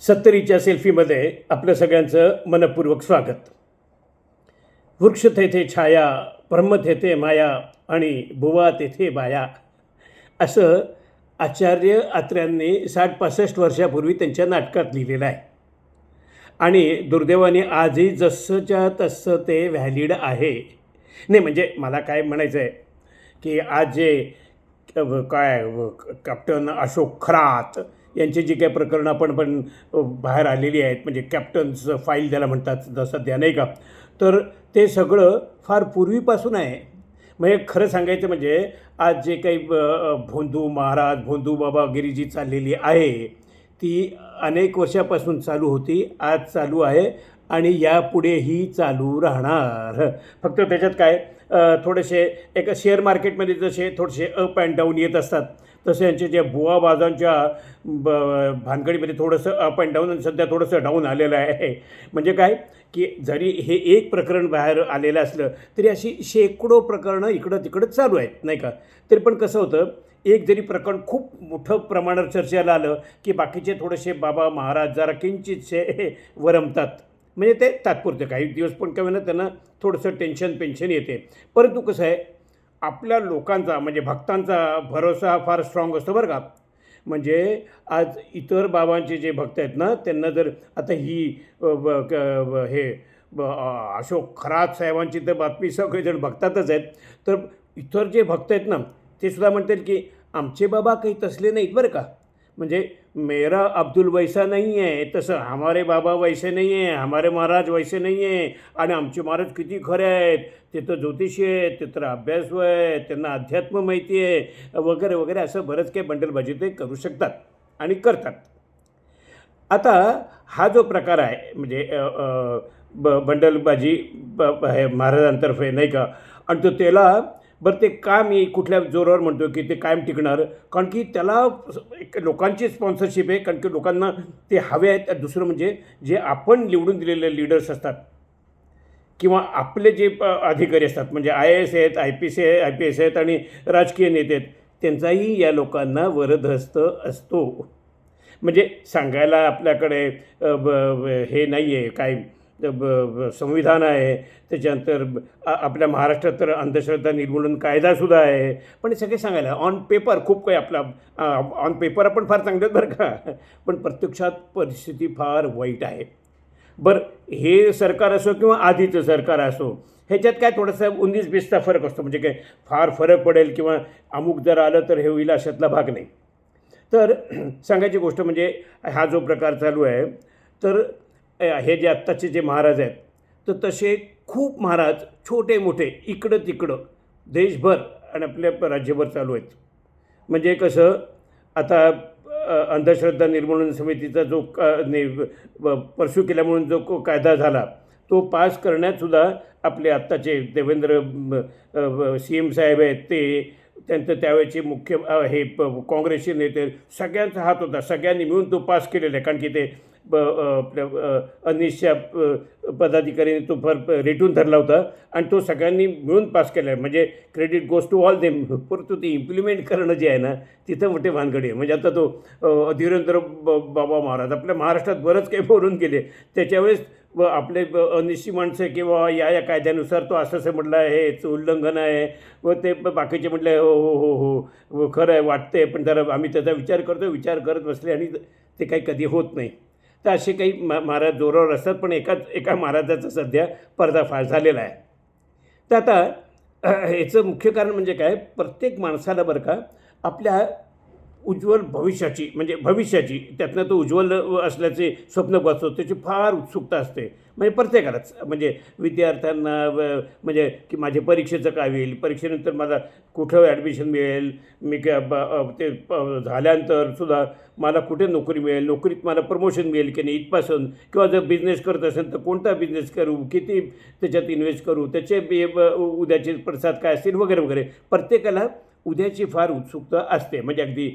सत्तरीच्या सेल्फीमध्ये आपलं सगळ्यांचं मनपूर्वक स्वागत. वृक्ष तेथे छाया, ब्रह्म तेथे माया आणि बुवा तेथे बाया, असं आचार्य अत्र्यांनी 60-65 वर्षापूर्वी त्यांच्या नाटकात लिहिलेलं आहे. आणि दुर्दैवाने आजही जसंच्या तसं ते व्हॅलिड आहे. नाही म्हणजे मला काय म्हणायचं आहे की आज जे कॅप्टन अशोक खरात यांची जी काही प्रकरणं पण बाहेर आलेली आहेत, म्हणजे कॅप्टन्स फाईल ज्याला म्हणतात सध्या, नाही का, तर ते सगळं फार पूर्वीपासून आहे. म्हणजे खरं सांगायचं म्हणजे आज जे काही भोंदू महाराज, भोंदू बाबागिरी जी चाललेली आहे ती अनेक वर्षापासून चालू होती, आज चालू आहे आणि यापुढेही चालू राहणार. फक्त त्याच्यात काय थोडेसे एक शेअर मार्केटमध्ये जसे थोडेसे अप अँड डाऊन येत असतात, तसे यांचे जे बुवा बाजांच्या भानगडीमध्ये थोडंसं अप अँड डाऊन, आणि सध्या थोडंसं डाऊन आलेलं आहे. म्हणजे काय की जरी हे एक प्रकरण बाहेर आलेलं असलं तरी अशी शेकडो प्रकरणं इकडं तिकडं चालू आहेत, नाही का. तरी पण कसं होतं, एक जरी प्रकरण खूप मोठं प्रमाणावर चर्चेला आलं की बाकीचे थोडेसे बाबा महाराज जरा किंचितसे वरमतात. म्हणजे ते तात्पुरते काही दिवस, पण काय ना त्यांना थोडंसं पेन्शन येते. परंतु कसं आहे, आपल्या लोकांचा म्हणजे भक्तांचा भरोसा फार स्ट्रॉंग असतो बरं का. म्हणजे आज इतर बाबांचे जे भक्त आहेत ना, त्यांना जर आता ही अशोक खरात साहेबांची तर बातमी सगळेजण बघतातच आहेत, तर इतर जे भक्त आहेत ना ते सुद्धा म्हणतात की आमचे बाबा काही तसले नाहीत बरं का. म्हणजे मेरा अब्दुल वैसा नहीं है, तसं हमारे बाबा वैसे नहीं है, हमारे महाराज वैसे नहीं है. आणि आमचे महाराज किती खरे आहेत, ते तर ज्योतिषी आहेत, ते तर अभ्यासू आहेत, त्यांना अध्यात्म माहिती आहे वगैरे वगैरे, असं बरंच काही बंडलबाजी ते करू शकतात आणि करतात. आता हा जो प्रकार आहे म्हणजे बंडलबाजी हे महाराजांतर्फे, नाही का, आणि तो त्याला बरं ते का मी कुठल्या जोरावर म्हणतो की ते कायम टिकणार, कारण की त्याला एक लोकांची स्पॉन्सरशिप आहे, कारण की लोकांना ते हवे आहेत. दुसरं म्हणजे जे आपण निवडून दिलेले लीडर्स असतात किंवा आपले जे अधिकारी असतात, म्हणजे IAS आहेत, IPS आहेत आणि राजकीय नेते आहेत, त्यांचाही या लोकांना वरदहस्त असतो. म्हणजे सांगायला आपल्याकडे हे नाही आहे काय, संविधान आहे, त्याच्यानंतर आपल्या महाराष्ट्रात तर अंधश्रद्धा निर्मूलन कायदासुद्धा आहे, पण हे सगळे सांगायला ऑन पेपर खूप काही आपला ऑन पेपर आपण फार चांगले आहेत बरं का, पण प्रत्यक्षात परिस्थिती फार वाईट आहे. बरं, हे सरकार असो किंवा आधीचं सरकार असो, ह्याच्यात काय थोडंसं 19-20चा फरक असतो. म्हणजे काय फार फरक पडेल किंवा अमुक जर आलं तर हे होईल अशातला भाग नाही. तर सांगायची गोष्ट म्हणजे हा जो प्रकार चालू आहे, तर हे जे आत्ताचे जे महाराज आहेत, तर तसे खूप महाराज छोटे मोठे इकडं तिकडं देशभर आणि आपल्या राज्यभर चालू आहेत. म्हणजे कसं, आता अंधश्रद्धा निर्मूलन समितीचा जो परसू केल्या म्हणून जो कायदा झाला, तो पास करण्यातसुद्धा आपले आत्ताचे देवेंद्र CM साहेब आहेत, ते त्यांचं त्यावेळेचे मुख्य हे काँग्रेसचे नेते, सगळ्यांचा हात होता, सगळ्यांनी मिळून तो पास केलेला आहे. कारण की ते आपल्या अनिशच्या पदाधिकाऱ्यांनी तो फार रेटून धरला होता आणि तो सगळ्यांनी मिळून पास केला आहे. म्हणजे credit goes to all them. परंतु ते इम्प्लिमेंट करणं जे आहे ना, तिथं मोठे भानगडी आहे. म्हणजे आता तो धीरेंद्र बाबा महाराज आपल्या महाराष्ट्रात बरंच काही बोलून गेले, त्याच्यावेळेस आपले अनिश्चित माणसं किंवा या कायद्यानुसार तो असं म्हटलं आहे, हेच उल्लंघन आहे, व ते बाकीचे म्हटलं हो हो हो हो खरं आहे, वाटते, पण जरा आम्ही त्याचा विचार करत बसले आणि ते काही कधी होत नाही. तर असे काही महाराज जोरावर असतात, पण एका महाराजाचा सध्या पर्दाफाश झालेला आहे. तर आता याचं मुख्य कारण म्हणजे काय, प्रत्येक माणसाला बरं का आपल्या उज्ज्वल भविष्याची त्यातनं तो उज्ज्वल असल्याचे स्वप्न बसतो, त्याची फार उत्सुकता असते. म्हणजे प्रत्येकालाच, म्हणजे विद्यार्थ्यांना म्हणजे की माझ्या परीक्षेचं काय होईल, परीक्षेनंतर मला कुठं ॲडमिशन मिळेल, मी ते झाल्यानंतर सुद्धा मला कुठे नोकरी मिळेल, नोकरीत मला प्रमोशन मिळेल की नाही इथपासून, किंवा जर बिझनेस करत असेल तर कोणता बिझनेस करू, किती त्याच्यात इन्व्हेस्ट करू, त्याचे उद्याचे प्रसाद काय असतील वगैरे वगैरे. प्रत्येकाला उद्याची फार उत्सुकता असते. म्हणजे अगदी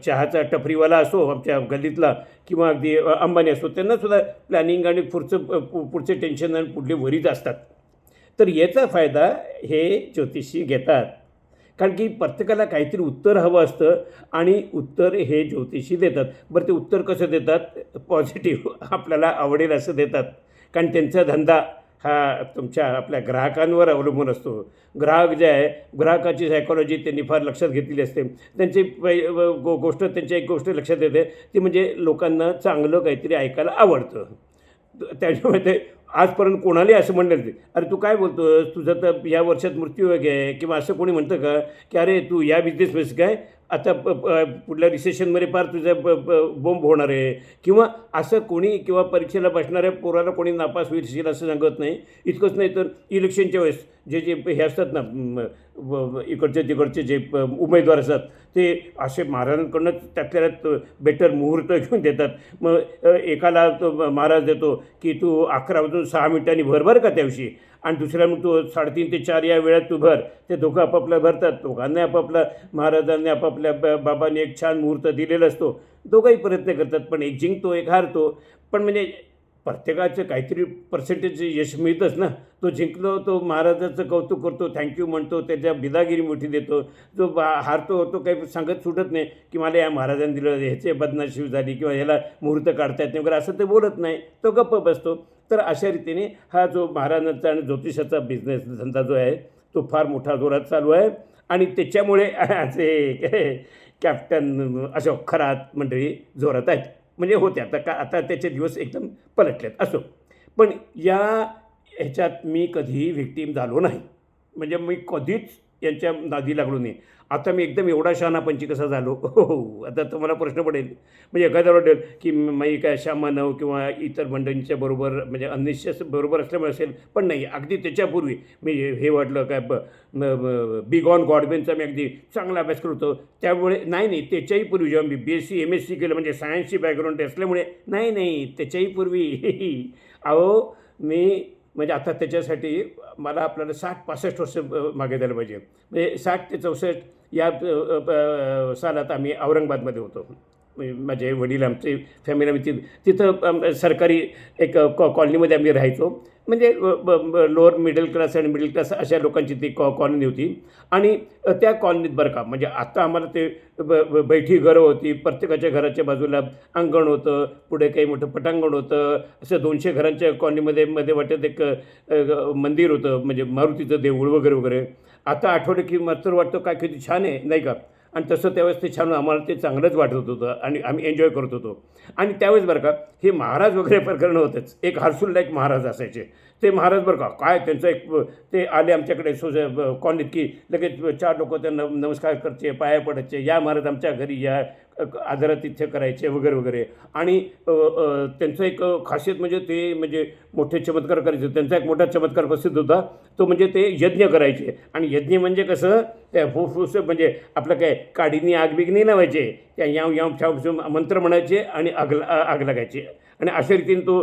चहाचा टपरीवाला असो आमच्या गल्लीतला किंवा अगदी अंबानी असो, त्यांनासुद्धा प्लॅनिंग आणि पुढचे टेन्शन आणि पुढले वरीज असतात. तर याचा फायदा हे ज्योतिषी घेतात. कारण की प्रत्येकाला काहीतरी उत्तर हवं असतं आणि उत्तर हे ज्योतिषी देतात. बरं ते उत्तर कसं देतात? पॉझिटिव्ह आपल्याला आवडेल असं देतात. कारण त्यांचा धंदा हा तुमच्या आपल्या ग्राहकांवर अवलंबून असतो. ग्राहक जे आहे, ग्राहकाची सायकॉलॉजी त्यांनी फार लक्षात घेतलेली असते. त्यांची गोष्ट त्यांची एक गोष्ट लक्षात येते, ती म्हणजे लोकांना चांगलं काहीतरी ऐकायला आवडतं. त्याच्यामुळे ते आजपर्यंत कोणालाही असं म्हणलं नाही, "अरे तू काय बोलतोस? तुझं तर या वर्षात मृत्यूयोग आहे." किंवा असं कोणी म्हणतं का, की "अरे तू या बिझनेसमध्येच काय आता पुढल्या रिसेशनमध्ये फार तुझं बोंब होणार आहे." किंवा असं कोणी किंवा परीक्षेला बसणाऱ्या पोराला कोणी नापास होईल असं सांगत नाही. इतकंच नाही तर इलेक्शनच्या वेळेस जे हे असतात ना इकडचे तिकडचे जे उमेदवार असतात ते असे महाराजांकडून त्यातल्या त्यात बेटर मुहूर्त घेऊन देतात. मग एकाला तो महाराज देतो की तू 11 वाजून 6 मिनिटांनी भर बरं का त्या दिवशी, आणि दुसऱ्या मग तू 3:30 ते 4 या वेळात तू भर. ते दोघं आपापला भरतात. दोघांनी आपापला महाराजांनी आपापल्या बाबांनी एक छान मुहूर्त दिलेला असतो. दोघंही प्रयत्न करतात, पण एक जिंकतो एक हारतो. पण म्हणजे प्रत्येकाचं काहीतरी पर्सेंटेज यश मिळतंच ना. तो जिंकलो तो महाराजाचं कौतुक करतो, थँक्यू म्हणतो, त्याच्या बिदागिरी मोठी देतो. जो हारतो तो काही सांगत सुटत नाही की मला या महाराजांनी दिलं, ह्याचे बदनशीब झाली किंवा ह्याला मुहूर्त काढता येत नाही वगैरे, असं ते बोलत नाही. तो गप्प बसतो. तर अशा रीतीने हा जो महाराजांचा आणि ज्योतिषाचा बिझनेस धंदा जो आहे तो फार मोठा जोरात चालू आहे. आणि त्याच्यामुळे असे कॅप्टन अशोक खरात मंडळी जोरात आहेत. म्हणजे होते आता त्याचे दिवस एकदम पलटलेत. असो, पण या ह्याच्यात मी कधीही व्हिक्टीम झालो नाही. म्हणजे मी कधीच यांच्या नादी लागलो नाही. आता मी एकदम एवढा शहाणापंची कसा झालो? हो, आता तुम्हाला प्रश्न पडेल. म्हणजे एखाद्याला वाटेल की मी काय श्यामानव किंवा इतर मंडळींच्या बरोबर म्हणजे अनिश्चित बरोबर असल्यामुळे असेल, पण नाही. अगदी त्याच्यापूर्वी मी हे वाटलं काय बिग ऑन गॉडबेनचा मी अगदी चांगला अभ्यास करत होतो. त्यामुळे नाही त्याच्याही पूर्वी जेव्हा मी BSc MSc केलं म्हणजे सायन्सची बॅकग्राऊंड असल्यामुळे नाही त्याच्याही पूर्वी अहो मी म्हणजे आता त्याच्यासाठी मला आपल्याला 60-65 वर्ष मागे द्यायला पाहिजे. म्हणजे 60 ते 64 या सालात आम्ही औरंगाबादमध्ये होतो. माझे वडील आमचे फॅमिली आम्ही तिथं सरकारी एक कॉलनीमध्ये आम्ही राहायचो. म्हणजे लोअर मिडल क्लास आणि मिडल क्लास अशा लोकांची ती कॉलनी होती. आणि त्या कॉलनीत बरं का म्हणजे आत्ता आम्हाला ते बैठी घरं होती. प्रत्येकाच्या घराच्या बाजूला अंगण होतं, पुढे काही मोठं पटांगण होतं. असं 200 घरांच्या कॉलनीमध्ये वाटत एक मंदिर होतं, म्हणजे मारुतीचं देऊळ वगैरे वगैरे. आता आठवलं की मात्र वाटतं काय किती छान आहे नाही का. आणि तसं त्यावेळेस ते छान आम्हाला ते चांगलंच वाटत होतं आणि आम्ही एन्जॉय करत होतो. आणि त्यावेळेस बरं का हे महाराज वगैरे प्रकरण होतंच. एक हर्सूलला एक महाराज असायचे. ते महाराज बरं का काय त्यांचं एक ते आले आमच्याकडे कॉलनीत की लगेच 4 लोकं त्यांना नमस्कार करायचे, पाया पडायचे, या महाराज आमच्या घरी या, आदरातिथ्य करायचे वगैरे वगैरे. आणि त्यांचं एक खासियत म्हणजे ते म्हणजे मोठे चमत्कार करायचे. त्यांचा एक मोठा चमत्कार प्रसिद्ध होता. तो म्हणजे ते यज्ञ करायचे. आणि यज्ञ म्हणजे कसं त्या फुस म्हणजे आपलं काय काडीनी आग बिग नाही लावायचे, त्या याव याव छाव मंत्र म्हणायचे आणि आग लागायची. आणि अशा रीतीने तो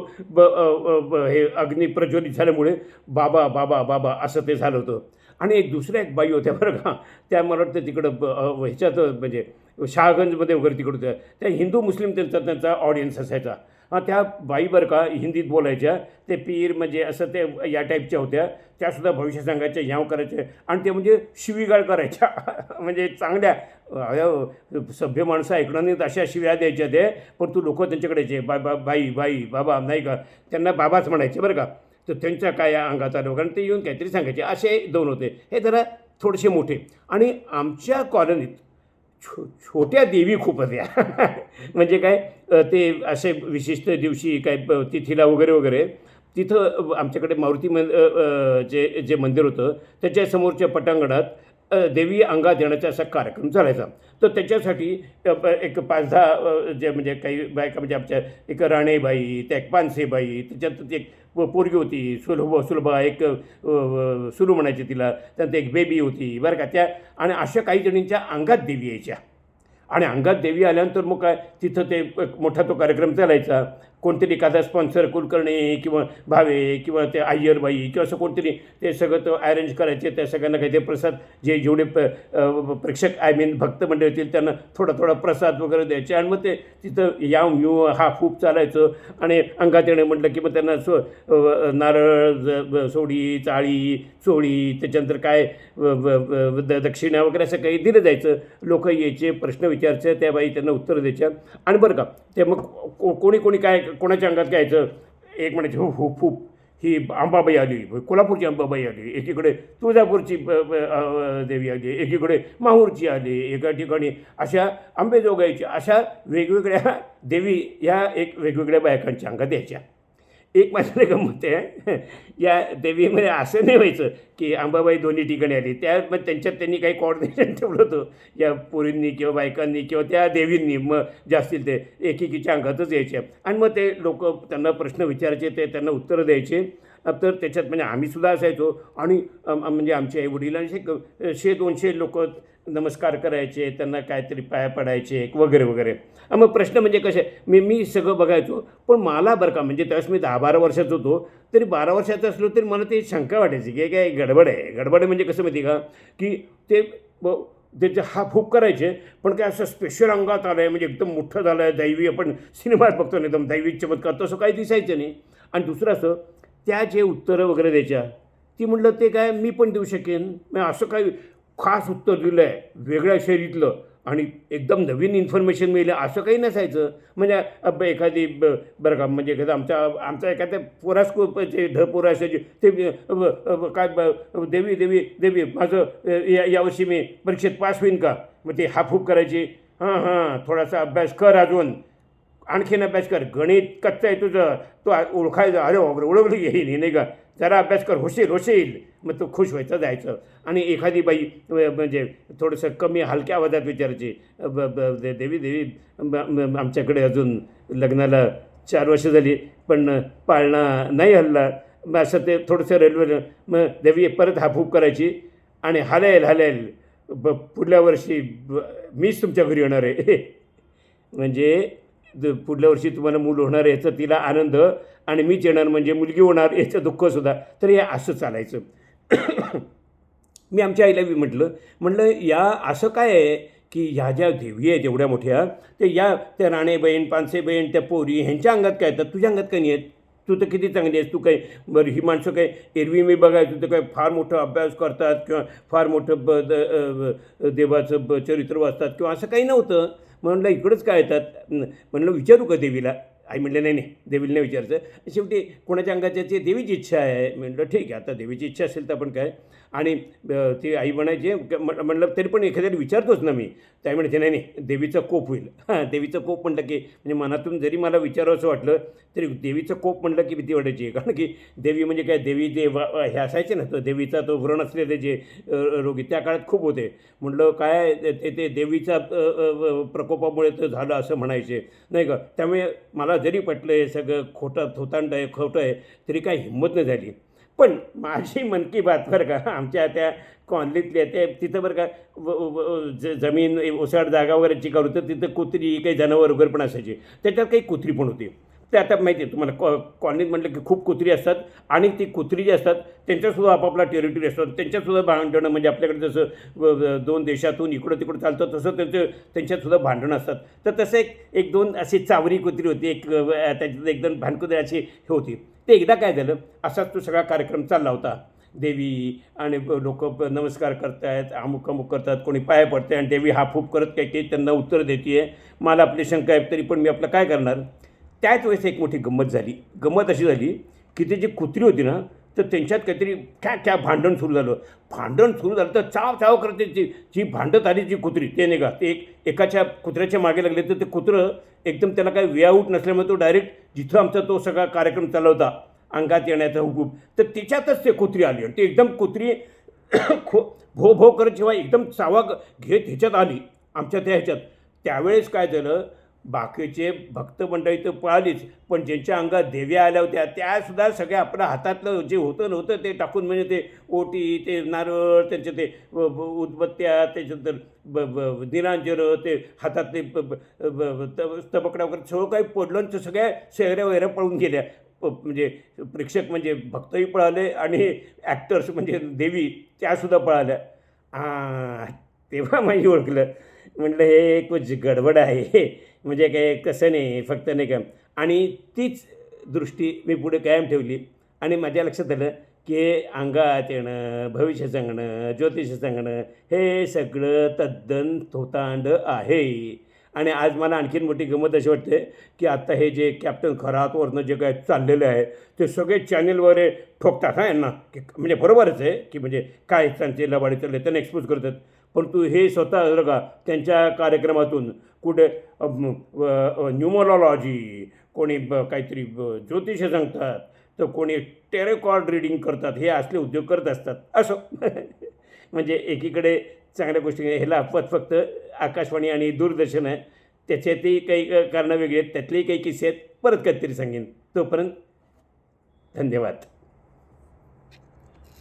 हे अग्नी प्रज्वलित झाल्यामुळे बाबा बाबा बाबा असं ते झालं होतं. आणि एक बाई होत्या बरं का, त्या मला वाटतं तिकडं ह्याच्यात म्हणजे शहागंजमध्ये वगैरे तिकडं होत्या. त्या हिंदू मुस्लिम त्यांचा ऑडियन्स असायचा. त्या बाई बरं का हिंदीत बोलायच्या. ते पीर म्हणजे असं ते या टाईपच्या होत्या. त्यासुद्धा भविष्य सांगायच्या, ह्याव करायचे. आणि ते म्हणजे शिवीगाळ करायच्या म्हणजे चांगल्या सभ्य माणसं ऐकणार नाहीत अशा शिव्या द्यायच्या ते. पण तू लोकं त्यांच्याकडे यायचे, बाई बाई बाबा नाही का, त्यांना बाबाच म्हणायचे बरं का. तर त्यांच्या काय अंगात आलं कारण ते येऊन काहीतरी सांगायचे. असे 2 होते. हे जरा थोडेसे मोठे. आणि आमच्या कॉलनीत छोट्या देवी खूप होत्या म्हणजे काय ते असे विशिष्ट दिवशी काय तिथीला वगैरे वगैरे तिथं आमच्याकडे मारुती जे मंदिर होतं त्याच्यासमोरच्या पटांगणात देवी अंगात येण्याचा असा कार्यक्रम चालायचा. तर त्याच्यासाठी एक 5-10 जे म्हणजे काही बायका म्हणजे आमच्या एक राणेबाई, त्या एक पानसेबाई, त्याच्यात एक पोरगी होती सुलभा एक सुलू म्हणायची तिला, त्यानंतर एक बेबी होती बरं का त्या. आणि अशा काही जणींच्या अंगात देवी यायच्या. आणि अंगात देवी आल्यानंतर मग काय तिथं ते एक मोठा तो कार्यक्रम चालायचा. कोणतरी एखादा स्पॉन्सर कुलकर्णी किंवा भावे किंवा ते अय्यरबाई किंवा असं कोणतरी ते सगळं तो अरेंज करायचे, त्या सगळ्यांना काही ते प्रसाद जेवढे प्रेक्षक आय मीन भक्त मंडळी होतील त्यांना थोडा थोडा प्रसाद वगैरे द्यायचे. आणि मग ते तिथं याव यू हा खूप चालायचं. आणि अंगात येणं म्हटलं की मग त्यांना नारळ सोडी चाळी चोळी त्याच्यानंतर काय दक्षिणा वगैरे असं काही दिलं जायचं. लोक यायचे, प्रश्न विचारायचे, त्या बाई त्यांना उत्तर द्यायच्या. आणि बरं का ते मग कोणी काय कोणाच्या अंगात काय यायचं, एक म्हणायचे हो हो खूप ही अंबाबाई आली, कोल्हापूरची अंबाबाई आली, एकीकडे तुळजापूरची देवी आली, एकीकडे माहूरची आली, एका ठिकाणी अशा अंबेजोगाईची, अशा वेगवेगळ्या देवी ह्या एक वेगवेगळ्या बायकांच्या अंगात यायच्या. एक माझ्याकडे गंमत आहे, या देवीमध्ये असं नाही व्हायचं की अंबाबाई दोन्ही ठिकाणी आली, मग त्यांच्यात त्यांनी काही कॉर्डिनेशन ठेवलं होतं या पोरींनी किंवा बायकांनी किंवा त्या देवींनी, मग जास्तीत ते एकेकीच्या अंगातच यायच्या. आणि मग ते लोक त्यांना प्रश्न विचारायचे, ते त्यांना उत्तरं द्यायचे. तर त्याच्यात म्हणजे आम्हीसुद्धा असायचो. आणि म्हणजे आमचे आईवडील आणि 100-200 लोक नमस्कार करायचे, त्यांना काहीतरी पाया पडायचे वगैरे वगैरे. मग प्रश्न म्हणजे कसे मी सगळं बघायचो. पण मला बरं का म्हणजे त्यावेळेस मी 10-12 वर्षाचा होतो, तरी 12 वर्षाचा असलो तरी मला ते शंका वाटायची की काय गडबड आहे. गडबड म्हणजे कसं माहिती का की ते त्याचे हा फूक करायचे, पण काय असं स्पेशल अंगात आलं आहे म्हणजे एकदम मोठं झालं आहे दैवी, आपण सिनेमात बघतो ना एकदम दैवी चमत्कार, तसं काही दिसायचं नाही. आणि दुसरं असं त्या जे उत्तरं वगैरे द्यायच्या ती म्हटलं ते काय मी पण देऊ शकेन. मग असं काही खास उत्तर दिलं आहे वेगळ्या शैलीतलं आणि एकदम नवीन इन्फॉर्मेशन मिळेल असं काही नसायचं. म्हणजे एखादी बरं का म्हणजे एखादा आमचा एखाद्या पोरास जे पोरं असायचे ते काय देवी देवी देवी माझं यावर्षी मी परीक्षेत पास होईन का. मग ते हाफूक करायची, हां थोडासा अभ्यास कर, अजून आणखीन अभ्यास कर, गणित कच्चं आहे तुझं, तो ओळखायचं, अरे ओळखलं येईल नाही का, जरा अभ्यास कर, होशील. मग तो खुश व्हायचं, जायचं. आणि एखादी बाई म्हणजे थोडंसं कमी हलक्या आवाजात विचारायची, देवी देवी आमच्याकडे अजून लग्नाला 4 वर्ष झाली पण पाळणा नाही हल्ला. मग असं ते थोडंसं रेल्वे, मग देवी परत हाफूक करायची आणि हालेल पुढल्या वर्षी मीच तुमच्या घरी येणार आहे. म्हणजे पुढल्या वर्षी तुम्हाला मूल होणार याचा तिला आनंद, आणि मीच येणार म्हणजे मुलगी होणार याचं दुःखसुद्धा. तर हे असं चालायचं. मी आमच्या आईला म्हटलं या असं काय आहे की ह्या ज्या देवी आहेत एवढ्या मोठ्या, ते त्या राणेबहीण पानसेबहीण त्या पोरी ह्यांच्या अंगात काय येतात, तुझ्या अंगात काय नाही आहेत. तू तर किती चांगली आहेस, तू काय बरं ही माणसं काय एरवी मी बघायचो तर काय फार मोठं अभ्यास करतात किंवा फार मोठं देवाचं चरित्र वाचतात किंवा असं काही नव्हतं. म्हणलं इकडंच काय येतात. म्हणलं विचारू का देवीला. आई म्हणलं नाही देवीला नाही विचारायचं, शेवटी कोणाच्या अंगाच्या ते देवीची इच्छा आहे. म्हटलं ठीक आहे, आता देवीची इच्छा असेल तर आपण काय. आणि ती आई म्हणायची, म्हणलं तरी पण एखाद्याला विचारतोच ना मी. त्या म्हणायचे नाही देवीचा कोप होईल. देवीचं कोप म्हटलं की म्हणजे मनातून जरी मला विचारावं असं वाटलं तरी देवीचं कोप म्हटलं की भीती वाटायची. कारण की देवी म्हणजे काय, देवी जे हे असायचे ना, तर देवीचा तो व्रण असलेले जे रोगी त्या काळात खूप होते. म्हटलं काय ते देवीचा प्रकोपामुळे तर झालं असं म्हणायचे नाही का. त्यामुळे मला जरी पटलं हे सगळं खोटं आहे तरी काय हिंमत नाही झाली. पण माझी मन की बात बरं का, आमच्या त्या कॉलनीतल्या त्या तिथं बरं का जमीन ओसाड जागा वगैरेची करू, तर तिथं कुत्री काही जनावर वगैरे पण असायची. त्याच्यात काही कुत्री पण होती. ते आता माहिती आहे तुम्हाला, कॉलनीत म्हटलं की खूप कुत्री असतात. आणि ती कुत्री जी असतात त्यांच्यासुद्धा आपापला टेरिटरी असतात, त्यांच्यातसुद्धा भांडणं म्हणजे आपल्याकडे जसं 2 देशातून इकडं तिकडं चालतं तसं त्यांच्यातसुद्धा भांडणं असतात. तर तसं एक 2 अशी चावरी कुत्री होती, त्याच्यात 1-2 भांडकुत्री अशी हे होती. ते एकदा काय झालं, असाच तो सगळा कार्यक्रम चालला होता. देवी आणि लोक नमस्कार करत आहेत, अमुक करतात, कोणी पाया पडते आणि देवी हाफूफ करत काही त्यांना उत्तर देते आहे. मला आपली शंका आहे तरी पण मी आपलं काय करणार. त्याच वेळेस एक मोठी गंमत झाली. गंमत अशी झाली की ती जी कुत्री होती ना, तर त्यांच्यात काहीतरी क्या भांडण सुरू झालं. तर चाव करते जी भांडत आली जी कुत्री, ते नाही का, ते एकाच्या कुत्र्याच्या मागे लागले. तर ते कुत्रं एकदम त्याला काही वे आऊट नसल्यामुळे तो डायरेक्ट जिथं आमचा तो सगळा कार्यक्रम चालला होता अंगात येण्याचा हुकूम, तर त्याच्यातच ते कुत्री आली. आणि ती एकदम कुत्री भो करत जेव्हा एकदम चावा घेत ह्याच्यात आली आमच्या ह्याच्यात, त्यावेळेस काय झालं, बाकीचे भक्त मंडळी तर पळालीच, पण ज्यांच्या अंगात देव्या आल्या होत्या त्यासुद्धा सगळ्या आपलं हातातलं जे होतं नव्हतं ते टाकून, म्हणजे ते ओटी, ते नारळ, त्यांचे ते उदबत्त्या, त्याच्यानंतर निरांजनं, ते हातातले तबकडा वगैरे सगळं काही पडलं आणि ते सगळ्या शहऱ्या वगैरे पळून गेल्या. म्हणजे प्रेक्षक म्हणजे भक्तही पळाले आणि ॲक्टर्स म्हणजे देवी त्यासुद्धा पळाल्या. तेव्हा माझी ओळखलं. म्हटलं हे कुछ गडबड आहे. म्हणजे काय कसं नाही, फक्त नाही का. आणि तीच दृष्टी मी पुढे कायम ठेवली आणि माझ्या लक्षात आलं की अंगात येणं, भविष्य सांगणं, ज्योतिष सांगणं हे सगळं तद्दन थोतांड आहे. आणि आज मला आणखीन मोठी गंमत अशी वाटते की आत्ता हे जे कॅप्टन खरातवरनं जे काय चाललेलं आहे ते सगळे चॅनल वगैरे ठोकतात हां यांना, की म्हणजे बरोबरच आहे की म्हणजे काय त्यांचे लबाडी चालले त्यांना एक्सपोज करतात. परंतु हे स्वतः जर का त्यांच्या कार्यक्रमातून कुठे न्यूमरॉलॉजी, कोणी काहीतरी ज्योतिष सांगतात, तर कोणी टेरो कार्ड रीडिंग करतात, हे असले उद्योग करत असतात असं. म्हणजे एकीकडे चांगल्या गोष्टी ह्याला फक्त आकाशवाणी आणि दूरदर्शन आहे, त्याच्यातही काही कारणं वेगळी आहेत, त्यातलेही काही किस्से आहेत, परत कधीतरी सांगेन. तोपर्यंत धन्यवाद.